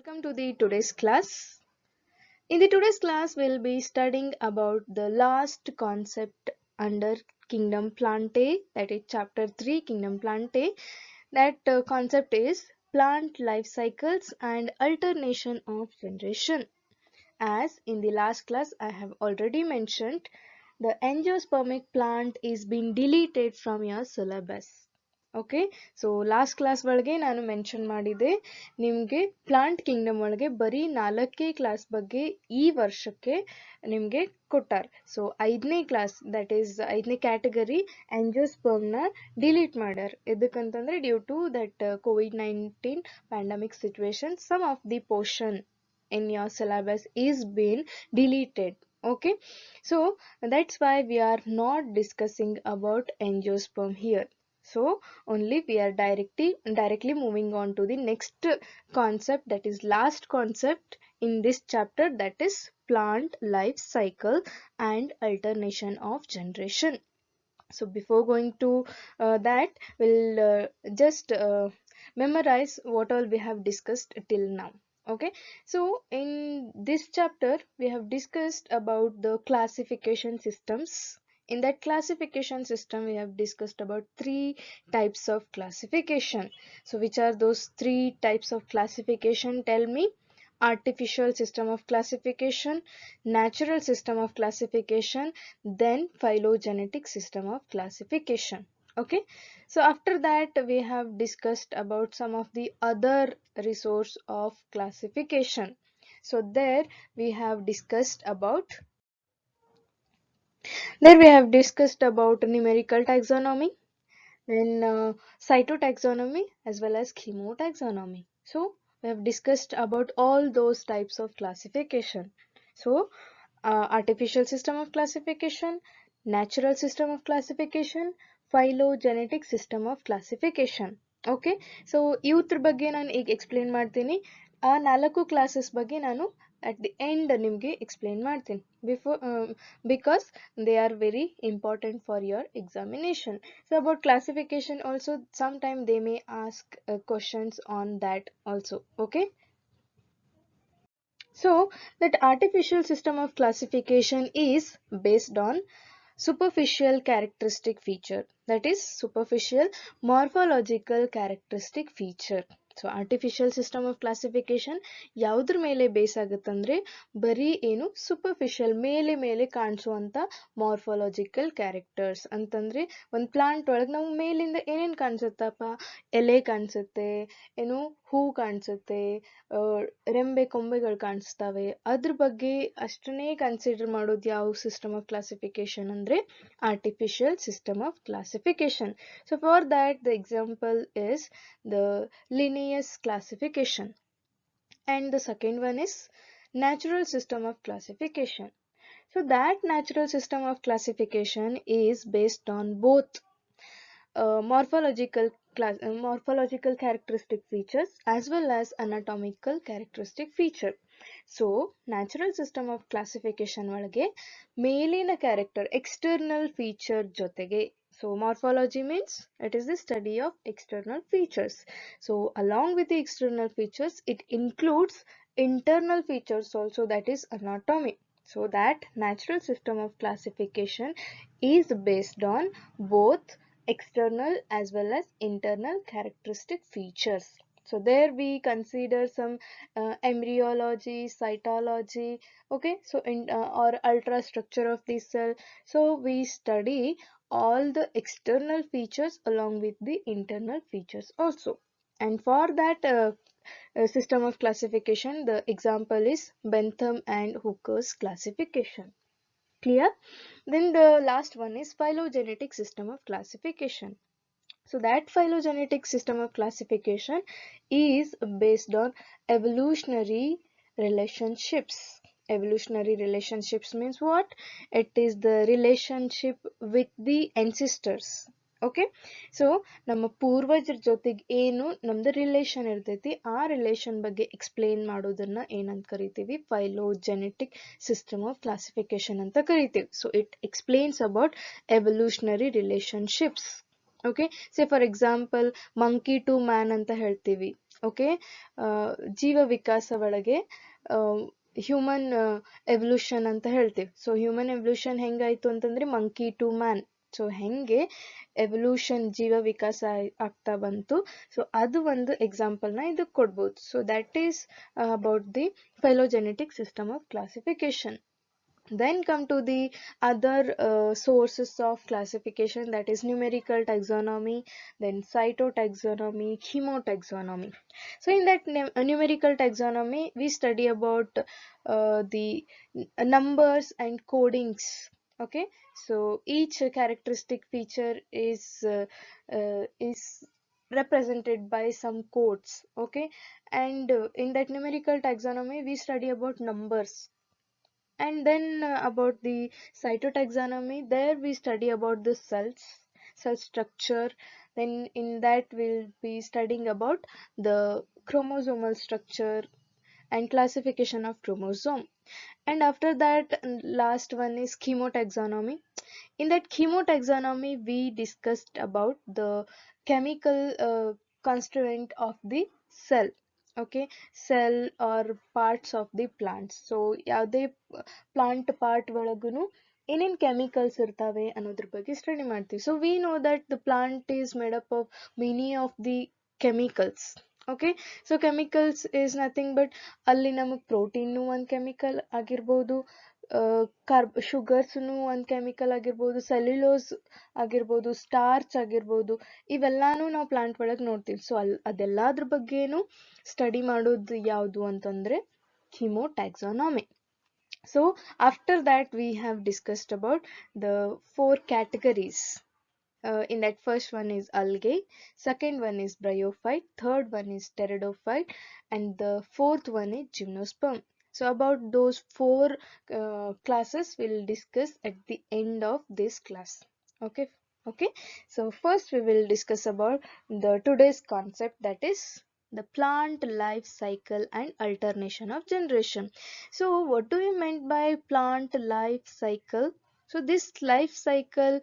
welcome to the today's class. In the today's class, we'll be studying about the last concept under Kingdom Plantae, that is chapter 3 Kingdom Plantae. That concept is plant life cycles and alternation of generation. As in the last class I have already mentioned, the angiospermic plant is being deleted from your syllabus. Okay so last class ಒಳಗೆ ನಾನು mention ಮಾಡಿದೆ ನಿಮಗೆ plant Kingdom ಒಳಗೆ ಬರೀ 4 class ಬಗ್ಗೆ ಈ ವರ್ಷಕ್ಕೆ ನಿಮಗೆ ಕೊಟ್ಟಾರ. ಸೊ 5ನೇ ಕ್ಲಾಸ್ ದಟ್ ಈಸ್ 5ನೇ ಕ್ಯಾಟಗರಿ ಆಂಜಿಯೋಸ್ಪರ್ಮ್ನ ಡಿಲೀಟ್ ಮಾಡ್ಯಾರ. ಎದಕ್ಕಂತಂದ್ರೆ due to that COVID-19 pandemic situation some of the portion in your syllabus is been deleted. Okay, so that's why we are not discussing about angiosperm here. So only we are directly moving on to the next concept, that is last concept in this chapter, that is plant life cycle and alternation of generation. So before going to that, we'll just memorize what all we have discussed till now. Okay, so in this chapter we have discussed about the classification systems. In that classification system we have discussed about 3 types of classification. So which are those 3 types of classification? Tell me. Artificial system of classification, natural system of classification, then phylogenetic system of classification. Okay, so after that we have discussed about some of the other resource of classification. So there we have discussed about numerical taxonomy, then cytotaxonomy as well as chemotaxonomy. So we have discussed about all those types of classification. So artificial system of classification, natural system of classification, phylogenetic system of classification. Okay, so ಇವ್ರ ಬಗ್ಗೆ ನಾನು ಈಗ explain ಮಾಡ್ತೀನಿ. ಆ 4 classes ಬಗ್ಗೆ ನಾನು at the end ನಿಮಗೆ explain ಮಾಡ್ತೀನಿ because they are very important for your examination. So about classification also, sometime they may ask questions on that also. Okay, so that artificial system of classification is based on superficial characteristic feature, that is superficial morphological characteristic feature. So artificial system of classification ಯಾವುದ್ರ ಮೇಲೆ base ಆಗುತ್ತಂದ್ರೆ ಬರೀ ಏನು superficial ಮೇಲೆ ಕಾಣಿಸುವಂತ morphological characters ಅಂತಂದ್ರೆ ಒಂದು plant ಒಳಗೆ ನಾವು ಮೇಲಿಂದ ಏನೇನು ಕಾಣಿಸುತ್ತಪ್ಪ, ಎಲೆ ಕಾಣಿಸುತ್ತೆ, ಏನು ಹೂ ಕಾಣಿಸುತ್ತೆ, ರೆಂಬೆ ಕೊಂಬೆಗಳು ಕಾಣಿಸ್ತವೆ, ಅದ್ರ ಬಗ್ಗೆ ಅಷ್ಟನ್ನೇ ಕನ್ಸಿಡರ್ ಮಾಡೋದು ಯಾವ ಸಿಸ್ಟಮ್ ಆಫ್ ಕ್ಲಾಸಿಫಿಕೇಶನ್ ಅಂದ್ರೆ artificial system of classification. So for that the example is the Linnaeus classification, and the second one is natural system of classification. So that natural system of classification is based on both morphological characteristic features as well as anatomical characteristic feature. So natural system of classification ಒಳಗೆ ಮೇಲಿನ character external feature ಜೊತೆಗೆ, so morphology means it is the study of external features. So along with the external features it includes internal features also, that is anatomy. So that natural system of classification is based on both external as well as internal characteristic features. So there we consider some embryology, cytology, okay, so in or ultrastructure of the cell. So we study all the external features along with the internal features also. And for that system of classification, the example is Bentham and Hooker's classification. Clear? Then the last one is phylogenetic system of classification. So that phylogenetic system of classification is based on evolutionary relationships. Evolutionary relationships means what? It is the relationship with the ancestors. Okay, so ನಮ್ಮ ಪೂರ್ವಜರ ಜೊತೆಗೆ ಏನು ನಮ್ದು relation ಇರ್ತೈತಿ ಆ relation ಬಗ್ಗೆ explain ಮಾಡೋದನ್ನ ಏನಂತ ಕರಿತೀವಿ? ಫೈಲೋಜೆನೆಟಿಕ್ ಸಿಸ್ಟಮ್ ಆಫ್ ಕ್ಲಾಸಿಫಿಕೇಶನ್ ಅಂತ ಕರಿತೀವಿ. So it explains about evolutionary relationships. Okay, say for example monkey to man ಅಂತ ಹೇಳ್ತೀವಿ. ಓಕೆ. ಜೀವ ವಿಕಾಸ ಒಳಗೆ ಹ್ಯೂಮನ್ ಎವಲ್ಯೂಷನ್ ಅಂತ ಹೇಳ್ತೀವಿ. ಸೊ ಹ್ಯೂಮನ್ ಎವಲ್ಯೂಷನ್ ಹೆಂಗಾಯ್ತು ಅಂತಂದ್ರೆ ಮಂಕಿ ಟು ಮ್ಯಾನ್. ಸೊ ಹೆಂಗೆ ಎವಲ್ಯೂಷನ್ ಜೀವ ವಿಕಾಸ ಆಗ್ತಾ ಬಂತು, ಸೊ ಅದು ಒಂದು ಎಕ್ಸಾಂಪಲ್ನ ಇದಕ್ಕೆ ಕೊಡ್ಬೋದು. So that is about the phylogenetic system of classification. Then come to the other sources of classification, that is numerical taxonomy, then cytotaxonomy, chemotaxonomy. So in that numerical taxonomy we study about the numbers and codings. Okay, so each characteristic feature is represented by some codes. Okay, and in that numerical taxonomy we study about numbers. And then about the cytotaxonomy, there we study about the cells, cell structure. Then in that we'll be studying about the chromosomal structure and classification of chromosome. And after that, last one is chemotaxonomy. In that chemotaxonomy we discussed about the chemical constituent of the cell. Okay, cell or parts of the plants. So ಯಾವುದೇ plant part ಒಳಗೂ ಏನೇನು chemicals ಇರ್ತವೆ ಅನ್ನೋದ್ರ ಬಗ್ಗೆ study ಮಾಡ್ತೀವಿ. So we know that the plant is made up of many of the chemicals. Okay, so chemicals is nothing but ಅಲ್ಲಿ ನಮಗೆ protein ಒಂದು ಕೆಮಿಕಲ್ ಆಗಿರ್ಬೋದು, ಶುಗರ್ಸ್ನು ಒಂದು ಕೆಮಿಕಲ್ ಆಗಿರ್ಬೋದು, ಸೆಲ್ಯುಲೋಸ್ ಆಗಿರ್ಬೋದು, ಸ್ಟಾರ್ಚ್ ಆಗಿರ್ಬೋದು, ಇವೆಲ್ಲಾನು ನಾವು ಪ್ಲಾಂಟ್ ಒಳಗೆ ನೋಡ್ತೀವಿ. ಸೊ ಅದೆಲ್ಲದ್ರ ಬಗ್ಗೆನೂ ಸ್ಟಡಿ ಮಾಡೋದು ಯಾವುದು ಅಂತಂದರೆ chemotaxonomy. So after that we have discussed about the 4 categories. In that first one is algae, second one is bryophyte, third one is pteridophyte, and the fourth one is gymnosperm. So about those 4 classes we'll discuss at the end of this class. Okay. Okay, so first we will discuss about the today's concept, that is the plant life cycle and alternation of generation. So what do you meant by plant life cycle? So this life cycle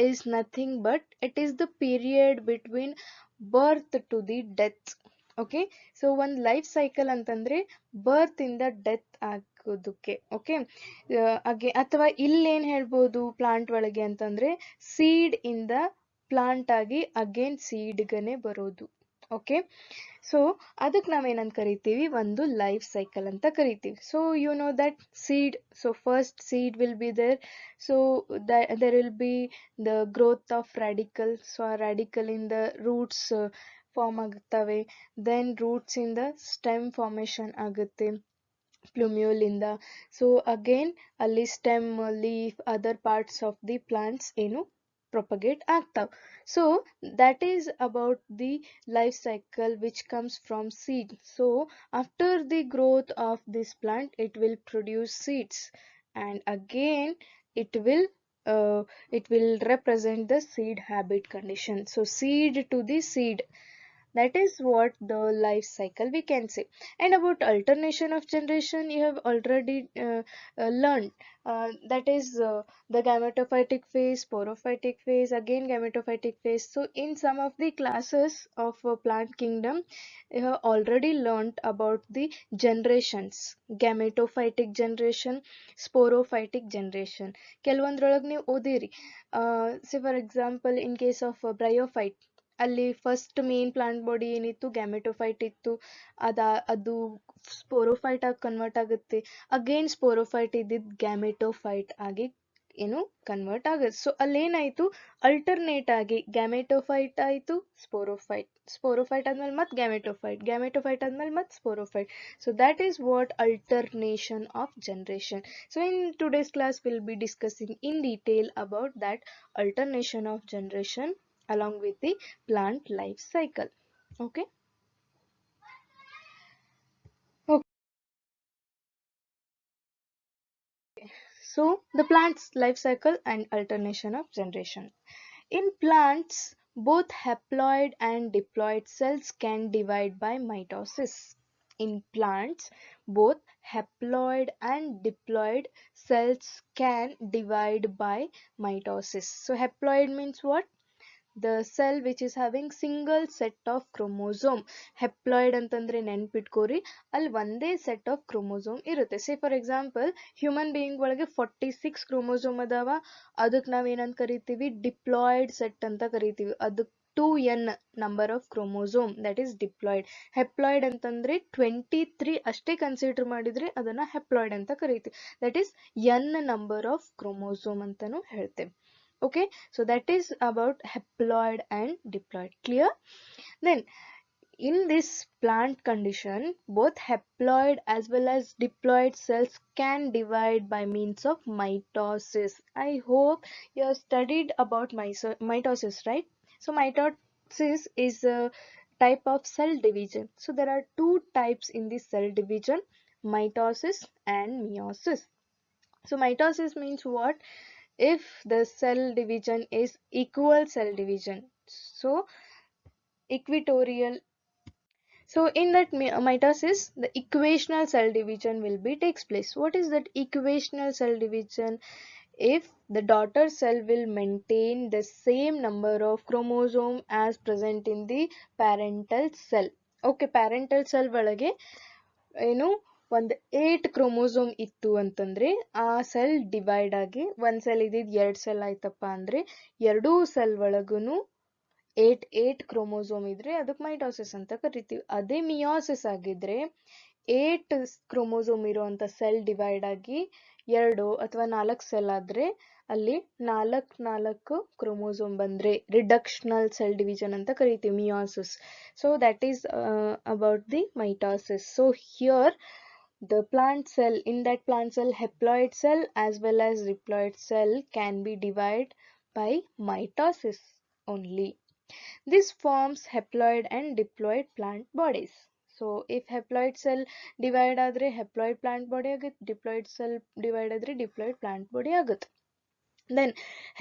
is nothing but it is the period between birth to the death. Okay, so ಒಂದು life cycle ಅಂತಂದರೆ ಬರ್ತ್ ಇಂದ death ಆಗೋದಕ್ಕೆ. Okay, ಹಾಗೆ ಅಥವಾ ಇಲ್ಲೇನು ಹೇಳ್ಬೋದು plant ಒಳಗೆ ಅಂತಂದರೆ ಸೀಡ್ ಇಂದ ಪ್ಲಾಂಟ್ ಆಗಿ ಅಗೇನ್ ಸೀಡ್ಗನೆ ಬರೋದು. ಓಕೆ, ಸೊ ಅದಕ್ಕೆ ನಾವೇನಂತ ಕರಿತೀವಿ, ಒಂದು ಲೈಫ್ ಸೈಕಲ್ ಅಂತ ಕರಿತೀವಿ. So you know that seed, so first seed will be there. So there will be the growth of radicle. So ಆ ರ್ಯಾಡಿಕಲ್ ಇಂದ ರೂಟ್ಸ್ ಫಾರ್ಮ್ ಆಗುತ್ತವೆ. ದೆನ್ ರೂಟ್ಸ್ ಇಂದ ಸ್ಟೆಮ್ ಫಾರ್ಮೇಷನ್ ಆಗುತ್ತೆ ಪ್ಲುಮ್ಯೂಲಿಂದ. ಸೊ ಅಗೇನ್ ಅಲ್ಲಿ stem, leaf, other parts of the plants ಏನು propagate ಆಗ್ತಾವ. So that is about the life cycle which comes from seed. So after the growth of this plant it will produce seeds, and again it will represent the seed habit condition. So seed to the seed, that is what the life cycle we can say. And about alternation of generation you have already learned, that is the gametophytic phase, sporophytic phase, again gametophytic phase. So in some of the classes of plant kingdom you have already learned about the generations, gametophytic generation, sporophytic generation. ಕೆಲವೊಂದ್ರೊಳಗೆ ನೀವು ಓದಿರಿ. say for example in case of bryophyte, ಅಲ್ಲಿ first main plant body ಏನಿತ್ತು gametophyte ಇತ್ತು, ಅದು sporophyte ಆಗಿ convert ಆಗುತ್ತೆ. Again sporophyte ಇದ್ದಿದ್ದು gametophyte ಆಗಿ ಏನು ಕನ್ವರ್ಟ್ ಆಗುತ್ತೆ. ಸೊ ಅಲ್ಲೇನಾಯ್ತು, ಅಲ್ಟರ್ನೇಟ್ ಆಗಿ ಗ್ಯಾಮೆಟೋಫೈಟ್ ಆಯಿತು, ಸ್ಪೋರೋಫೈಟ್, ಸ್ಪೋರೋಫೈಟ್ ಆದ್ಮೇಲೆ ಮತ್ತೆ ಗ್ಯಾಮೆಟೋಫೈಟ್, ಗ್ಯಾಮೆಟೋಫೈಟ್ ಆದ್ಮೇಲೆ ಮತ್ತೆ sporophyte. So that is what alternation of generation. So in today's class we'll be discussing in detail about that alternation of generation along with the plant life cycle. Okay. Okay. So the plant's life cycle and alternation of generation. In plants, both haploid and diploid cells can divide by mitosis. In plants, both haploid and diploid cells can divide by mitosis. So haploid means what? the cell which is having single set of chromosome. Haploid ಅಂತಂದ್ರೆ ನೆನ್ಪಿಟ್ಕೋರಿ, ಅಲ್ಲಿ ಒಂದೇ set of chromosome ಇರುತ್ತೆ. ಸೇ for example human being ಒಳಗೆ 46 chromosome ಅದಾವ, ಅದಕ್ಕೆ ನಾವೇನಂತ ಕರಿತೀವಿ, diploid set ಅಂತ ಕರಿತೀವಿ. ಅದಕ್ಕೆ 2n number of chromosome, that is diploid. Haploid ಅಂತಂದ್ರೆ 23 ಅಷ್ಟೇ ಕನ್ಸಿಡರ್ ಮಾಡಿದ್ರೆ ಅದನ್ನ ಹೆಪ್ಲಾಯ್ಡ್ ಅಂತ ಕರಿತೀವಿ. That is n number of chromosome ಅಂತಾನು ಹೇಳ್ತೇವೆ. Okay, so that is about haploid and diploid. Clear? Then in this plant condition, both haploid as well as diploid cells can divide by means of mitosis. I hope you have studied about mitosis, right? So mitosis is a type of cell division. So there are two types in this cell division, mitosis and meiosis. So mitosis means what? If the cell division is equal cell division, so equatorial, so in that mitosis the equational cell division will be takes place. What is that equational cell division? If the daughter cell will maintain the same number of chromosome as present in the parental cell. Okay, parental cell ಒಳಗೆ ಏನು ಒಂದು 8 chromosome ಇತ್ತು ಅಂತಂದ್ರೆ ಆ cell divide ಆಗಿ ಒಂದ್ cell ಇದ್ದಿದ್ 2 cell ಆಯ್ತಪ್ಪ ಅಂದ್ರೆ ಎರಡೂ ಸೆಲ್ ಒಳಗುನು 8 ಕ್ರೋಮೋಸೋಮ್ ಇದ್ರೆ ಅದಕ್ಕೆ ಮೈಟೋಸಿಸ್ ಅಂತ ಕರಿತೀವಿ. ಅದೇ ಮಿಯೋಸಿಸ್ ಆಗಿದ್ರೆ 8 ಕ್ರೋಮೋಸೋಮ್ ಇರುವಂತ ಸೆಲ್ ಡಿವೈಡ್ ಆಗಿ 2 ಅಥವಾ 4 ಸೆಲ್ ಆದ್ರೆ ಅಲ್ಲಿ 4 ಕ್ರೋಮೋಸೋಮ್ ಬಂದ್ರೆ ರಿಡಕ್ಷನಲ್ ಸೆಲ್ ಡಿವಿಷನ್ ಅಂತ ಕರಿತೀವಿ, meiosis. So that is about the mitosis. So here the plant cell, in that plant cell, haploid cell as well as diploid cell can be divided by mitosis only. This forms haploid and diploid plant bodies. So if haploid cell divide adre haploid plant body agutte, diploid cell divide adre diploid plant body agutte. Then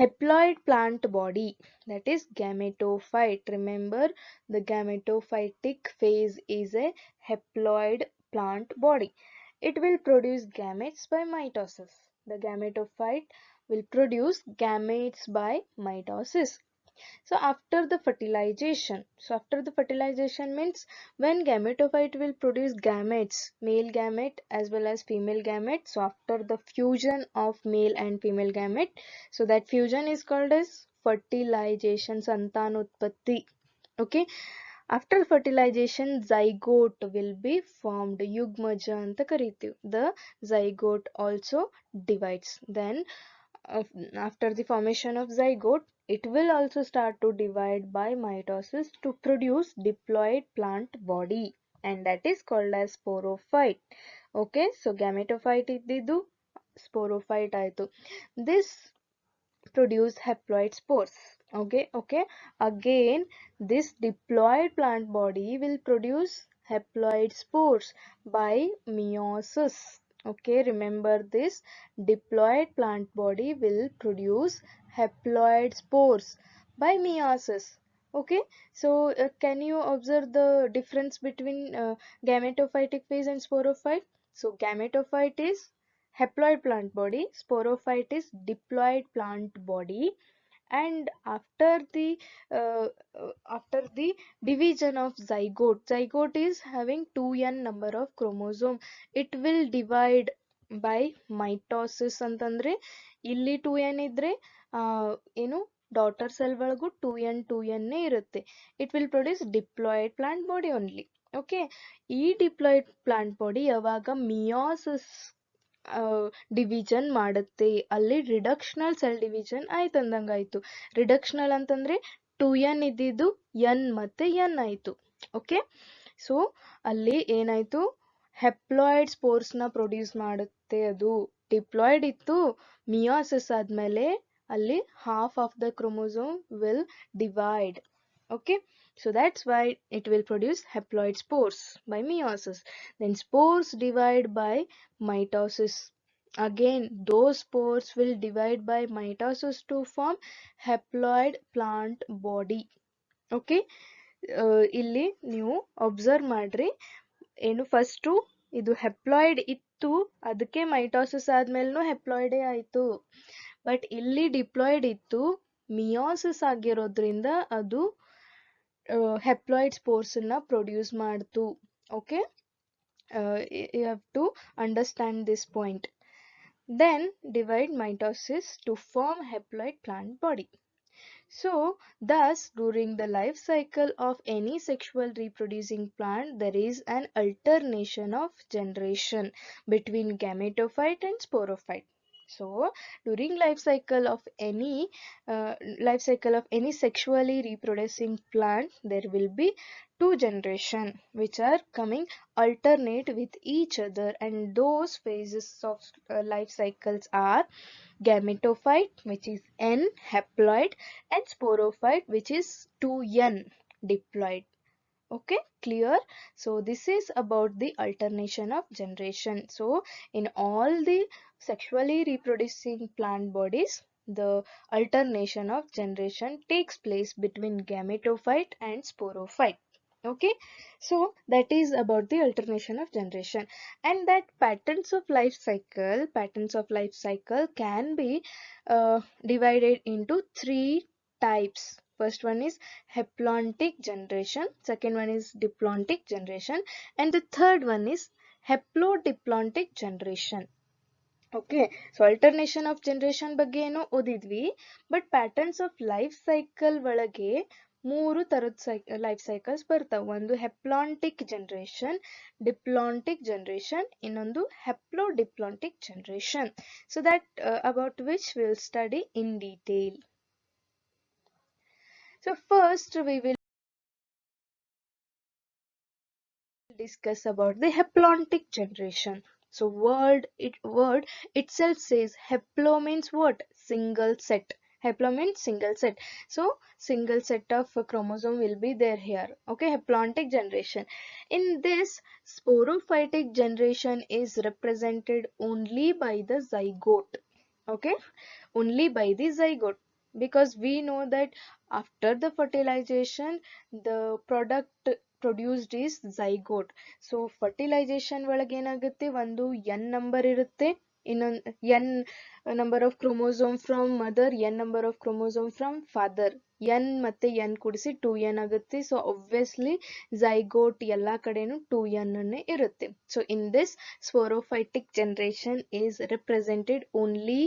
haploid plant body, that is gametophyte. Remember, the gametophytic phase is a haploid plant body. It will produce gametes by mitosis. The gametophyte will produce gametes by mitosis. So after the fertilization, means when gametophyte will produce gametes, male gamete as well as female gamete. So after the fusion of male and female gamete, so that fusion is called as fertilization, santanutpatti. Okay, after fertilization zygote will be formed, yugmaja anta kariತೀವಿ. The zygote also divides. Then after the formation of zygote, it will also start to divide by mitosis to produce diploid plant body, and that is called as sporophyte. Okay, so gametophyte iddidu sporophyte ಆಯ್ತು. This produce haploid spores. Okay, again this diploid plant body will produce haploid spores by meiosis. Okay, remember this, diploid plant body will produce haploid spores by meiosis. Okay, so can you observe the difference between gametophytic phase and sporophyte? So gametophyte is haploid plant body, sporophyte is diploid plant body. And uh, after the division of zygote is having 2n number of chromosome, it will divide by mitosis. ಅಂತಂದ್ರೆ ಇಲ್ಲಿ 2n ಇದ್ರೆ ಏನು daughter cell ಒಳಗೂ 2n ಇರುತ್ತೆ. It will produce diploid plant body only. Okay, ಈ diploid plant body ಯಾವಾಗ meiosis division ಮಾಡುತ್ತೆ, ಅಲ್ಲಿ ರಿಡಕ್ಷನಲ್ ಸೆಲ್ ಡಿವಿಷನ್ ಆಯ್ತಂದಂಗಾಯ್ತು. ರಿಡಕ್ಷನಲ್ ಅಂತಂದ್ರೆ 2n ಇದ್ದಿದ್ದು n ಮತ್ತೆ n ಆಯ್ತು. ಓಕೆ, ಸೊ ಅಲ್ಲಿ ಏನಾಯ್ತು, ಹೆಪ್ಲಾಯ್ಡ್ ಸ್ಪೋರ್ಸ್ ನ ಪ್ರೊಡ್ಯೂಸ್ ಮಾಡುತ್ತೆ. ಅದು ಡಿಪ್ಲಾಯ್ಡ್ ಇತ್ತು, ಮಿಯೋಸಿಸ್ ಆದ್ಮೇಲೆ ಅಲ್ಲಿ half of the chromosome will divide. Okay, so that's why it will produce haploid spores by meiosis. Then spores divide by mitosis. Again those spores will divide by mitosis to form haploid plant body. Okay, ಇಲ್ಲಿ ನೀವು observe ಮಾಡ್ರಿ, ಏನು first ಇದು haploid ಇತ್ತು, ಅದಕ್ಕೆ mitosis ಆದ್ಮೇಲೂ ಹೆಪ್ಲಾಯ್ಡೇ ಆಯ್ತು. But ಇಲ್ಲಿ diploid ಇತ್ತು, ಮಿಯಾಸಿಸ್ ಆಗಿರೋದ್ರಿಂದ ಅದು ಹೆಪ್ಲಾಯ್ಡ್ ಸ್ಪೋರ್ಸ್ ನ ಪ್ರೊಡ್ಯೂಸ್ ಮಾಡ್ತು. Okay, you have to understand this point. Then divide mitosis to form haploid plant body. So, thus, during the life cycle of any sexual reproducing plant, there is an alternation of generation between gametophyte and sporophyte. So, during life cycle of any sexually reproducing plant, there will be two generation which are coming alternate with each other, and those phases of life cycles are gametophyte, which is N haploid, and sporophyte, which is 2N diploid. Okay, clear? So this is about the alternation of generation. So in all the sexually reproducing plant bodies, the alternation of generation takes place between gametophyte and sporophyte. Okay, so that is about the alternation of generation. And that patterns of life cycle can be divided into three types. First one is haplontic generation, second one is diplontic generation, and the third one is haplodiplontic generation. Okay, so alternation of generation ಬಗ್ಗೆ ಏನೋ ಓದಿದ್ವಿ, but patterns of life cycle ಒಳಗೆ ಮೂರು ತರದ life cycles ಬರ್ತಾವೆ. ಒಂದು haplontic generation, diplontic generation, ಇನ್ನೊಂದು haplodiplontic generation. So that about which will study in detail. So first we will discuss about the haplontic generation. So word itself says haplo means what? Single set. Haplo means single set. So single set of chromosome will be there here. Okay, haplontic generation. In this, sporophytic generation is represented only by the zygote. Okay, only by the zygote, because we know that after the fertilization the product produced is zygote. So fertilization ಒಳಗೆ ಏನಾಗುತ್ತೆ, ಒಂದು n number ಇರುತ್ತೆ, ಇನ್ನೊಂದು n number of chromosome from mother, n number of chromosome from father, n ಮತ್ತೆ n ಕೂಡಿಸಿ 2n ಆಗುತ್ತೆ. So obviously zygote ಎಲ್ಲಾ ಕಡೆನೂ 2n ಅನ್ನೇ ಇರುತ್ತೆ. So in this, sporophytic generation is represented only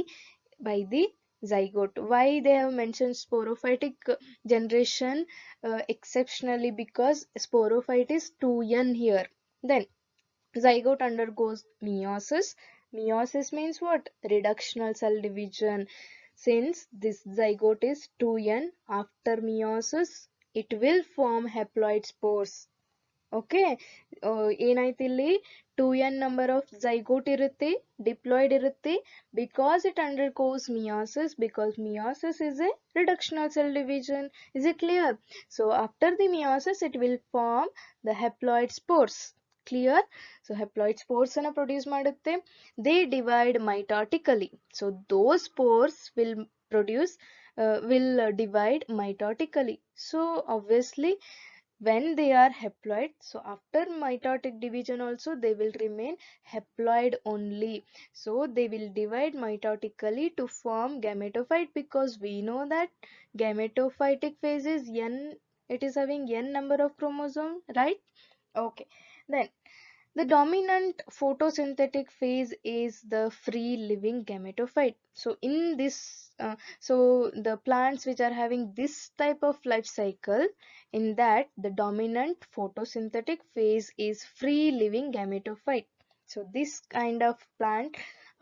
by the zygote. Why they have mentioned sporophytic generation exceptionally? Because sporophyte is 2n here. Then zygote undergoes meiosis. Meiosis means what? Reductional cell division. Since this zygote is 2n, after meiosis it will form haploid spores. Okay, ಏನಾಯ್ತು ಇಲ್ಲಿ 2n number of zygote ಇರುತ್ತೆ, diploid ಇರುತ್ತೆ, because it undergoes meiosis, because meiosis is a reductional cell division. Is it clear? So after the meiosis it will form the haploid spores. Clear? So haploid spores ಅನ್ನು produce ಮಾಡುತ್ತೆ. They divide mitotically. So those spores will divide mitotically. So obviously when they are haploid, so after mitotic division also they will remain haploid only. So they will divide mitotically to form gametophyte, because we know that gametophytic phase is n, it is having n number of chromosome, right? Okay, then the dominant photosynthetic phase is the free living gametophyte. So in this, so the plants which are having this type of life cycle, in that the dominant photosynthetic phase is free living gametophyte. So this kind of plant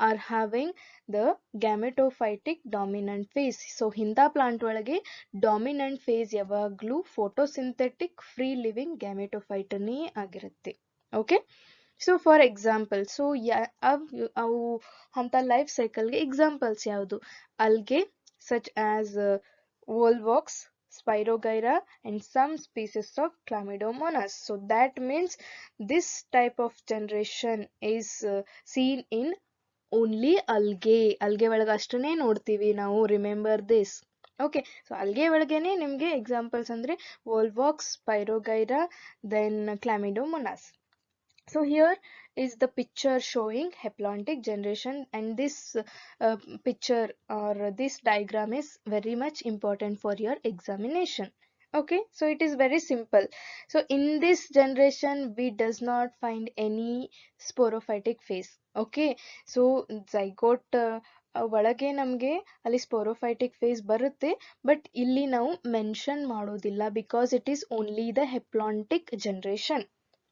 are having the gametophytic dominant phase. So hinta plant ಒಳಗೆ dominant phase ಯಾವಾಗ್ಲೂ photosynthetic free living gametophyte ಅನ್ನೇ ಆಗಿರುತ್ತೆ. Okay, so for example, so ಅವು ಅಂತ life ಸೈಕಲ್ಗೆ examples ಯಾವುದು? algae such as volvox, spirogyra, and some species of chlamydomonas. So that means this type of generation is seen in only algae ಒಳಗೆ ಅಷ್ಟನ್ನೇ ನೋಡ್ತೀವಿ ನಾವು. Remember this. Okay, so algae ಒಳಗೇನೆ ನಿಮಗೆ examples ಅಂದ್ರೆ Volvox, Spirogyra, then Chlamydomonas. So here is the picture showing haplontic generation, and this picture or this diagram is very much important for your examination. Okay, so it is very simple. So in this generation we does not find any sporophytic phase. Okay, so zygote ಒಳಗೆ ನಮಗೆ ಅಲ್ಲಿ sporophytic face ಬರುತ್ತೆ, but ಇಲ್ಲಿ ನಾವು mention ಮಾಡೋದಿಲ್ಲ because it is only the ಹೆಪ್ಲಾಂಟಿಕ್ generation.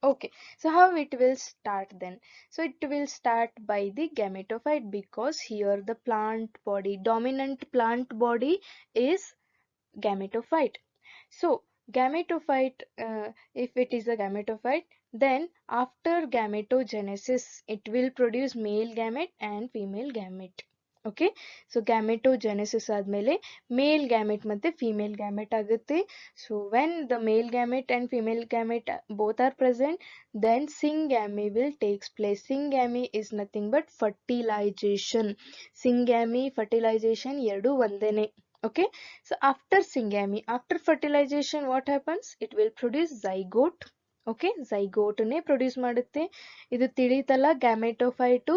Okay, so how it will start then? So it will start by the gametophyte, because here the plant body, dominant plant body is gametophyte. So gametophyte, if it is a gametophyte, then after gametogenesis it will produce male gamete and female gamete. Okay, so gametogenesis ಆದ್ಮೇಲೆ male gamete ಮತ್ತೆ female gamete ಆಗುತ್ತೆ. So when the male gamete and female gamete both are present, then syngamy will takes place. Syngamy is nothing but fertilization. Syngamy fertilization ಎರಡು ಒಂದೇನೆ. Okay, so after syngamy, after fertilization, what happens? It will produce zygote. Okay, zygote ನೇ produce ಮಾಡುತ್ತೆ. ಇದು ತಿಳಿತಲ್ಲ, ಗ್ಯಾಮೆಟೋಫೈಟು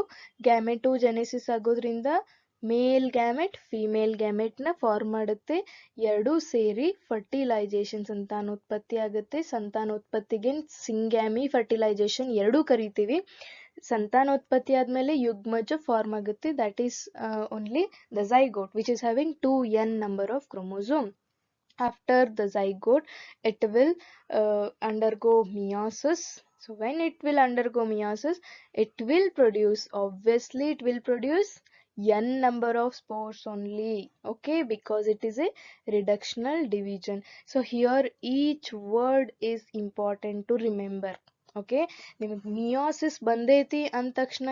ಗ್ಯಾಮೆಟೋಜೆನೆಸಿಸ್ ಆಗೋದ್ರಿಂದ ಮೇಲ್ gamete female gamete ನ form ಮಾಡುತ್ತೆ. ಎರಡೂ ಸೇರಿ ಫರ್ಟಿಲೈಸೇಷನ್ ಸಂತಾನೋತ್ಪತ್ತಿ ಆಗುತ್ತೆ. ಸಂತಾನೋತ್ಪತ್ತಿಗೆ ಸಿಂಗ್ಯಾಮಿ ಫರ್ಟಿಲೈಸೇಷನ್ ಎರಡೂ ಕರಿತೀವಿ. ಸಂತಾನೋತ್ಪತ್ತಿ ಆದ್ಮೇಲೆ ಯುಗ್ಮಜ ಫಾರ್ಮ್ ಆಗುತ್ತೆ, that is only the zygote which is having 2n number of chromosome. After the zygote it will undergo meiosis. So when it will undergo meiosis, it will produce, obviously it will produce n number of spores only. Okay, because it is a reductional division. So here each word is important to remember. Okay, ನಿಮಗೆ meiosis ಬಂದೈತಿ ಅಂದ ತಕ್ಷಣ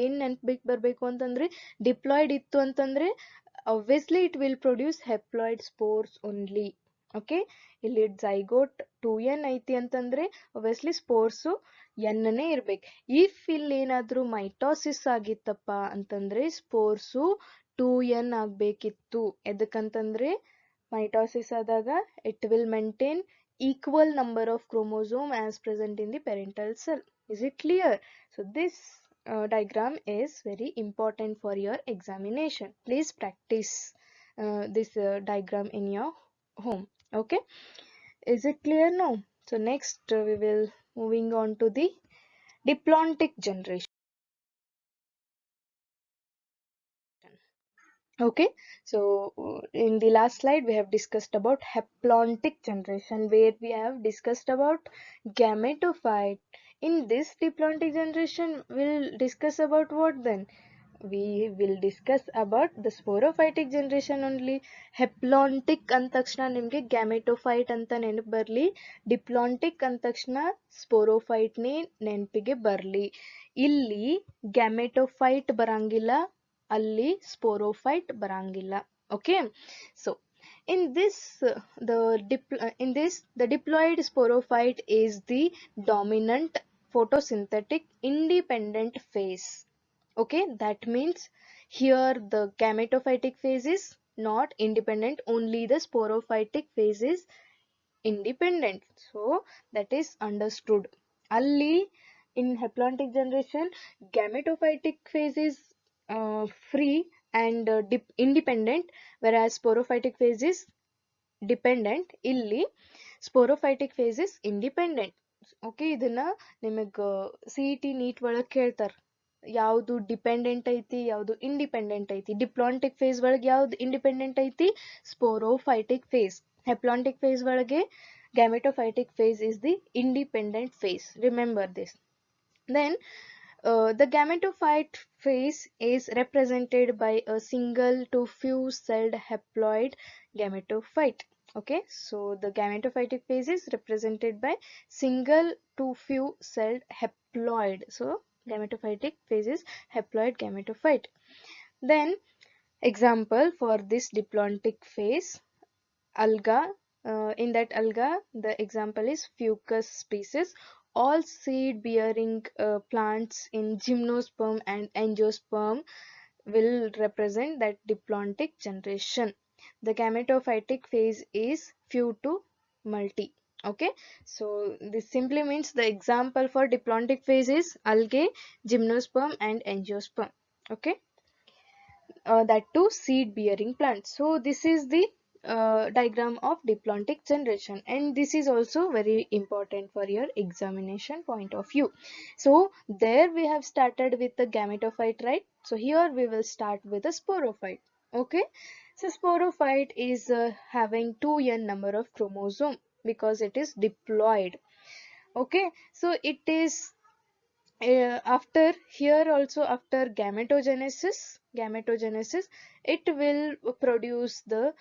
ಏನ್ ನೆನ್ಪಿಗೆ ಬರಬೇಕು ಅಂತಂದ್ರೆ, diploid ಇತ್ತು ಅಂತಂದ್ರೆ obviously it will produce haploid spores only. Okay, ಇಲ್ಲಿ zygote 2n ಐತಿ ಅಂತಂದ್ರೆ obviously ಸ್ಪೋರ್ಸ್ n ನೇ ಇರ್ಬೇಕು. ಇಫ್ ಇಲ್ಲಿ ಏನಾದ್ರೂ ಮೈಟೋಸಿಸ್ ಆಗಿತ್ತಪ್ಪ ಅಂತಂದ್ರೆ ಸ್ಪೋರ್ಸು 2n ಆಗ್ಬೇಕಿತ್ತು. ಎದಕ್ಕಂತಂದ್ರೆ ಮೈಟೋಸಿಸ್ ಆದಾಗ it will maintain equal number of chromosome as present in the parental cell. Is it clear? So this diagram is very important for your examination. Please practice this diagram in your home. Okay, is it clear now? So next we will moving on to the diplontic generation. Okay, so in the last slide we have discussed about haplontic generation, where we have discussed about gametophyte. In this diplontic generation we'll discuss about what then? We will discuss about the sporophytic generation only. Haplontic ಅಂದ ತಕ್ಷಣ ನಿಮಗೆ gametophyte ಅಂತ ನೆನಪು ಬರಲಿ, diplontic ಅಂದ ತಕ್ಷಣ sporophyte ನೇ ನೆನಪಿಗೆ ಬರಲಿ. ಇಲ್ಲಿ gametophyte ಬರಂಗಿಲ್ಲ, ಅಲ್ಲಿ sporophyte ಬರಂಗಿಲ್ಲ. Okay, so in this the diploid sporophyte is the dominant photosynthetic independent phase. Okay, that means here the gametophytic phase is not independent, only the sporophytic phase is independent. So that is understood. Alli in haplontic generation gametophytic phase is free and independent, whereas sporophytic phase is dependent. Illi sporophytic phase is independent. Okay, ಇದನ್ನ ನಿಮಗೆ CET neat ಒಳಗೆ ಕೇಳ್ತಾರೆ, ಯಾವುದು dependent ಐತಿ ಯಾವುದು independent ಐತಿ. Diplontic face ಒಳಗೆ ಯಾವ್ದು ಇಂಡಿಪೆಂಡೆಂಟ್ ಐತಿ? Sporophytic phase. ಹೆಪ್ಲಾಂಟಿಕ್ ಫೇಸ್ ಒಳಗೆ gametophytic phase is the independent phase. Remember this. Then the gametophyte phase is represented by a single to few celled haploid gametophyte. Okay, so the gametophytic phase is represented by single to few celled haploid. So gametophytic phase is haploid gametophyte. Then example for this diplontic phase, alga. In that alga, the example is fucus species. All seed bearing plants in gymnosperm and angiosperm will represent that diplontic generation. The gametophytic phase is few to multi. Okay, so this simply means the example for diplontic phase is algae, gymnosperm and angiosperm. Okay, that too seed bearing plants. So this is the diagram of diplontic generation, and this is also very important for your examination point of view. So there we have started with the gametophyte, right? So here we will start with the sporophyte. Okay, so sporophyte is having 2n number of chromosome because it is diploid. Okay, so it is after here also after gametogenesis it will produce the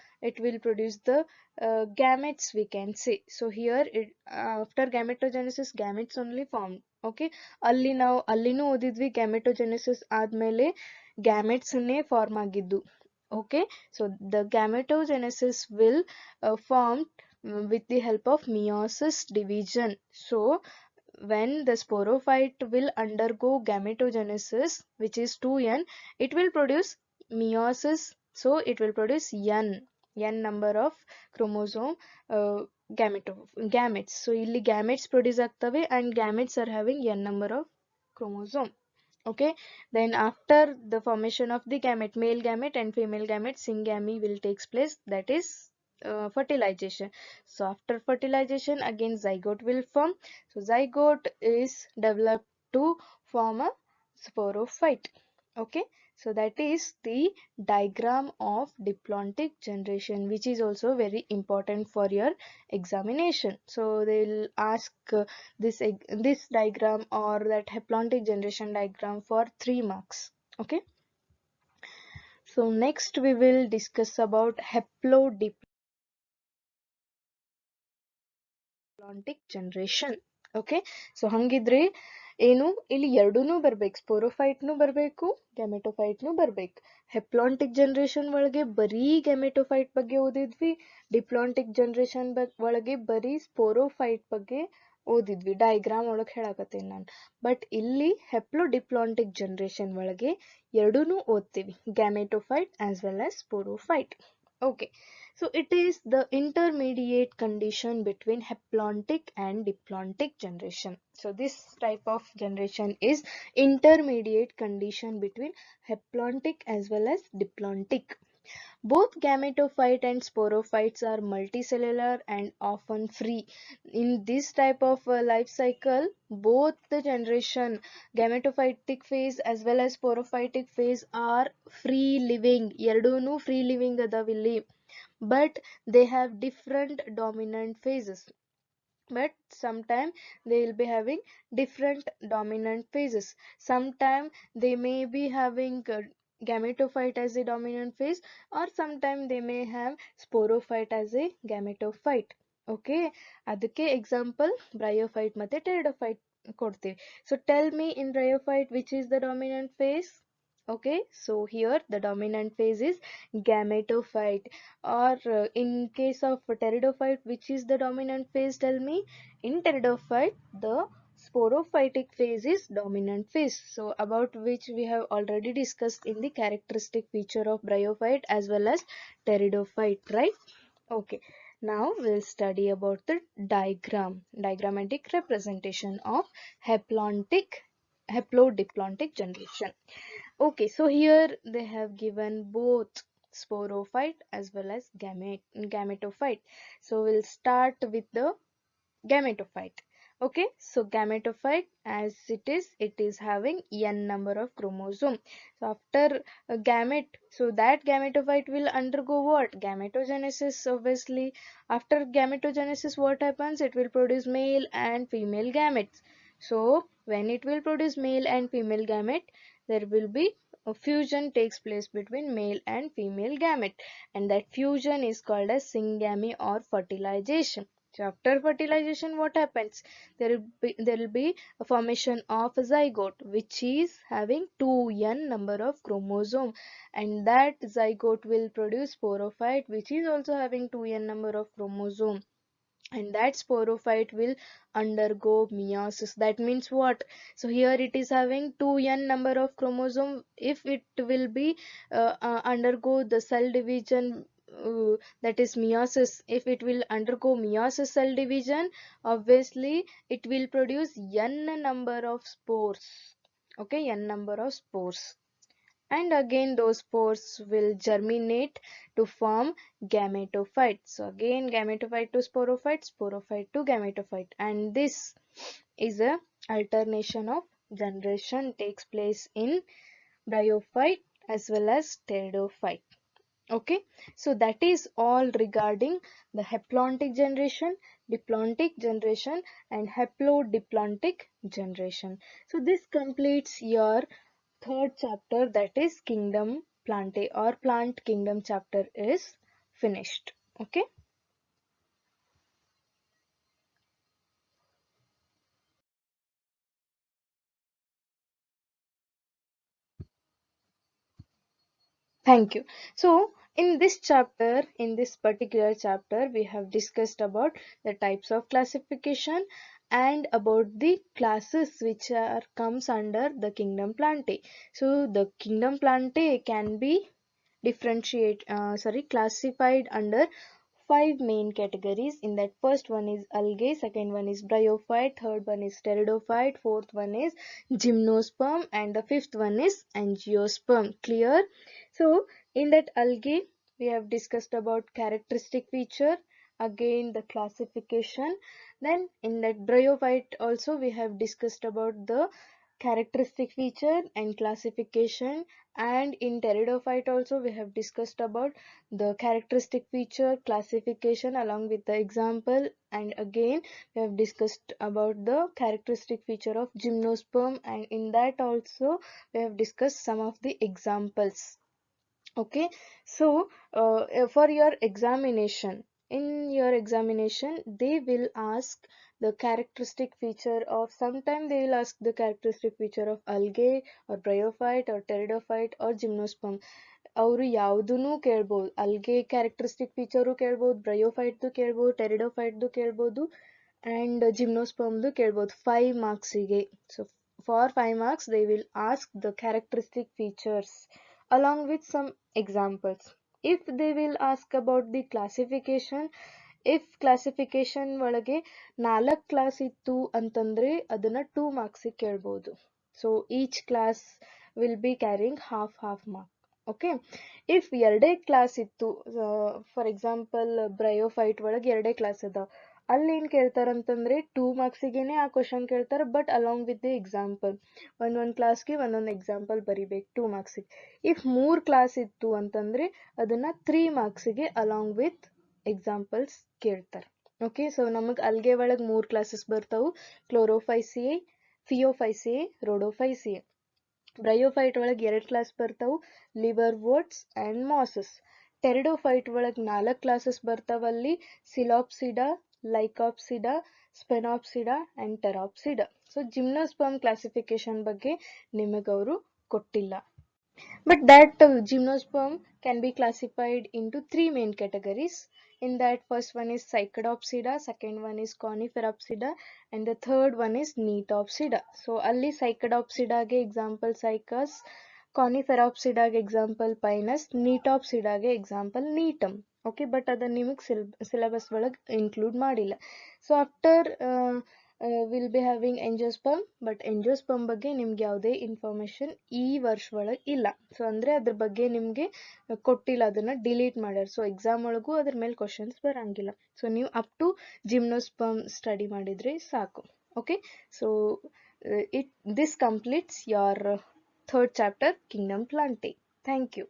gametes, we can say. So here it after gametogenesis gametes only formed. Okay, ಅಲ್ಲಿ ನಾವು ಅಲ್ಲಿನೂ ಓದಿದ್ವಿ gametogenesis ಆದ್ಮೇಲೆ gametes ನೇ form ಆಗಿದ್ದು. Okay, so the gametogenesis will form with the help of meiosis division. So when the sporophyte will undergo gametogenesis, which is 2n, it will produce meiosis. So it will produce n number of chromosome uh, gametes. So ಇಲ್ಲಿ gametes produce ಆಗ್ತವೆ and gametes are having n number of chromosome. Okay, then after the formation of the gamete, male gamete and female gamete, syngamy will takes place, that is fertilization. So after fertilization again zygote will form. So zygote is developed to form a sporophyte. Okay, so that is the diagram of diplontic generation, which is also very important for your examination. So they'll ask this diagram or that haplontic generation diagram for 3 marks. Okay, so next we will discuss about haplodiplontic generation. Okay, so ಹಂಗಿದ್ರೆ ಏನು ಇಲ್ಲಿ ಎರಡೂನು ಬರ್ಬೇಕು, ಸ್ಪೋರೋಫೈಟ್ನು ಬರಬೇಕು ಗ್ಯಾಮೆಟೋಫೈಟ್ನು ಬರ್ಬೇಕು. ಹೆಪ್ಲಾಂಟಿಕ್ generation ಒಳಗೆ ಬರೀ gametophyte ಬಗ್ಗೆ ಓದಿದ್ವಿ, diplontic generation ಒಳಗೆ ಬರೀ ಸ್ಪೋರೋಫೈಟ್ ಬಗ್ಗೆ ಓದಿದ್ವಿ. ಡಯಾಗ್ರಾಮ್ ಒಳಗೆ ಹೇಳಕತ್ತೇನೆ ನಾನು. ಬಟ್ ಇಲ್ಲಿ ಹೆಪ್ಲೋಡಿಪ್ಲಾಂಟಿಕ್ ಜನರೇಷನ್ ಒಳಗೆ ಎರಡೂನು ಓದ್ತೀವಿ, gametophyte as well as sporophyte. Okay, so it is the intermediate condition between haplontic and diplontic generation. So this type of generation is intermediate condition between haplontic as well as diplontic. Both gametophyte and sporophytes are multicellular and often free. In this type of life cycle, both the generation gametophytic phase as well as sporophytic phase are free living. ಎರಡೂನು free living ಅದಾವಿಲ್ಲಿ, but they have different dominant phases. But sometime they will be having different dominant phases. Sometime they may be having gametophyte as a dominant phase, or sometime they may have sporophyte as a gametophyte. Okay, ಅದಕ್ಕೆ example bryophyte ಮತ್ತೆ pteridophyte ಕೊಡ್ತೀವಿ. So tell me in bryophyte which is the dominant phase. Okay, so here the dominant phase is gametophyte, or in case of pteridophyte which is the dominant phase, tell me. In pteridophyte the sporophytic phase is dominant phase, so about which we have already discussed in the characteristic feature of bryophyte as well as pteridophyte, right? Okay, now we'll study about the diagrammatic representation of haplodiplontic generation. Okay, so here they have given both sporophyte as well as gametophyte. So we'll start with the gametophyte. Okay, so gametophyte as it is having n number of chromosome. So after a gamete, so that gametophyte will undergo what? Gametogenesis, obviously. After gametogenesis, what happens? It will produce male and female gametes. So when it will produce male and female gamete, there will be a fusion takes place between male and female gamete, and that fusion is called as syngamy or fertilization. So after fertilization, what happens? There will be a formation of a zygote, which is having 2n number of chromosome, and that zygote will produce sporophyte, which is also having 2n number of chromosome, and that sporophyte will undergo meiosis. That means what? So here it is having 2n number of chromosome. If it will be undergo the cell division that is meiosis. If it will undergo meiosis cell division, obviously it will produce n number of spores. Okay, n number of spores. And again those spores will germinate to form gametophyte. So again gametophyte to sporophyte, sporophyte to gametophyte, and this is a alternation of generation takes place in bryophyte as well as pteridophyte. Okay, so that is all regarding the haplontic generation, diplontic generation, and haplodiplontic generation. So this completes your third chapter, that is kingdom plantae or plant kingdom chapter is finished. Okay. Thank you. So, in this chapter, in this particular chapter, we have discussed about the types of classification and about the classes which are comes under the kingdom plantae. So, the kingdom plantae can be classified under five main categories. In that, first one is algae, second one is bryophyte, third one is pteridophyte, fourth one is gymnosperm, and the fifth one is angiosperm. Clear? So in that algae we have discussed about characteristic feature, again the classification. Then in that bryophyte also we have discussed about the characteristic feature and classification, and in pteridophyte also we have discussed about the characteristic feature, classification along with the example, and again we have discussed about the characteristic feature of gymnosperm, and in that also we have discussed some of the examples. Okay, so for your examination, in your examination they will ask the characteristic feature of, sometime they will ask the characteristic feature of algae or bryophyte or pteridophyte or gymnosperm. ಅವರು ಯಾವುದನ್ನು ಕೇಳ್ಬೋದು, ಅಲ್ಗೆ characteristic feature ಕೇಳ್ಬೋದು, ಬ್ರಯೋಫೈಟ್ದು ಕೇಳ್ಬೋದು, ಟೆರಿಡೋಫೈಟ್ದು ಕೇಳ್ಬೋದು, and gymnospermದು ಕೇಳ್ಬೋದು 5 marksಗೆ. So for 5 marks they will ask the characteristic features along with some examples. If they will ask about the classification, if classification ಒಳಗೆ 4 class ಇತ್ತು ಅಂತಂದ್ರೆ ಅದನ್ನ 2 marks ಕೇಳ್ಬೋದು. So each class will be carrying half mark. Okay, if ಎರಡೇ class ಇತ್ತು, for example bryophyte ಒಳಗೆ ಎರಡೇ class ಅದ, ಅಲ್ಲಿ ಏನ್ ಕೇಳ್ತಾರಂತಂದ್ರೆ 2 ಮಾರ್ಕ್ಸಿಗೆನೆ ಆ ಕ್ವಶನ್ ಕೇಳ್ತಾರೆ, but along with the example. ಒಂದೊಂದು ಕ್ಲಾಸ್ಗೆ ಒಂದೊಂದು ಎಕ್ಸಾಂಪಲ್ ಬರಿಬೇಕು 2 ಮಾರ್ಕ್ಸಿಗೆ. ಇಫ್ 3 ಕ್ಲಾಸ್ ಇತ್ತು ಅಂತಂದ್ರೆ ಅದನ್ನ 3 ಮಾರ್ಕ್ಸಿಗೆ ಅಲಾಂಗ್ ವಿತ್ ಎಕ್ಸಾಂಪಲ್ಸ್ ಕೇಳ್ತಾರೆ. ಓಕೆ, ಸೊ ನಮಗೆ ಅಲ್ಗೆ ಒಳಗೆ 3 ಕ್ಲಾಸಸ್ ಬರ್ತಾವು, ಕ್ಲೋರೋಫೈಸಿಯೆ, ಫಿಯೋಫೈಸಿಯೆ, ರೋಡೋಫೈಸಿಯೆ. ಬ್ರಯೋಫೈಟ್ ಒಳಗೆ 2 ಕ್ಲಾಸ್ ಬರ್ತಾವು, liver worts and mosses. Pteridophyte ಒಳಗೆ 4 ಕ್ಲಾಸಸ್ ಬರ್ತಾವಲ್ಲಿ, psilopsida, lycopsida, sphenopsida and pteropsida. So gymnosperm classification ಬಗ್ಗೆ ನಿಮಗವರು ಕೊಟ್ಟಿಲ್ಲ. But that gymnosperm can be classified into 3 main categories. In that, first one is Cycadopsida, second one is Coniferopsida, and the third one is Neotopsida. So ಅಲ್ಲಿ Cycadopsida ಗೆ example Cycas, Coniferopsida ಗೆ example Pinus, Neotopsida ಗೆ example Neetum. Okay, but ಅದನ್ನ ನಿಮಗೆ syllabus ಒಳಗೆ include ಮಾಡಿಲ್ಲ. So after will be having ಎಂಜಿಯೋಸ್ಪರ್ಮ್, but ಎಂಜಿಯೋಸ್ಪರ್ಮ್ ಬಗ್ಗೆ ನಿಮ್ಗೆ ಯಾವುದೇ ಇನ್ಫಾರ್ಮೇಶನ್ ಈ ವರ್ಷ ಒಳಗೆ ಇಲ್ಲ. ಸೊ ಅಂದ್ರೆ ಅದ್ರ ಬಗ್ಗೆ ನಿಮ್ಗೆ ಕೊಟ್ಟಿಲ್ಲ, ಅದನ್ನ ಡಿಲೀಟ್ ಮಾಡ್ಯಾರ. ಸೊ ಎಕ್ಸಾಮ್ ಒಳಗೂ ಅದ್ರ ಮೇಲೆ ಕ್ವಶನ್ಸ್ ಬರಂಗಿಲ್ಲ. ಸೊ ನೀವು ಅಪ್ ಟು ಜಿಮ್ನೋಸ್ಪರ್ಮ್ ಸ್ಟಡಿ ಮಾಡಿದ್ರೆ ಸಾಕು. Okay, so this completes your third chapter kingdom Plantae. Thank you.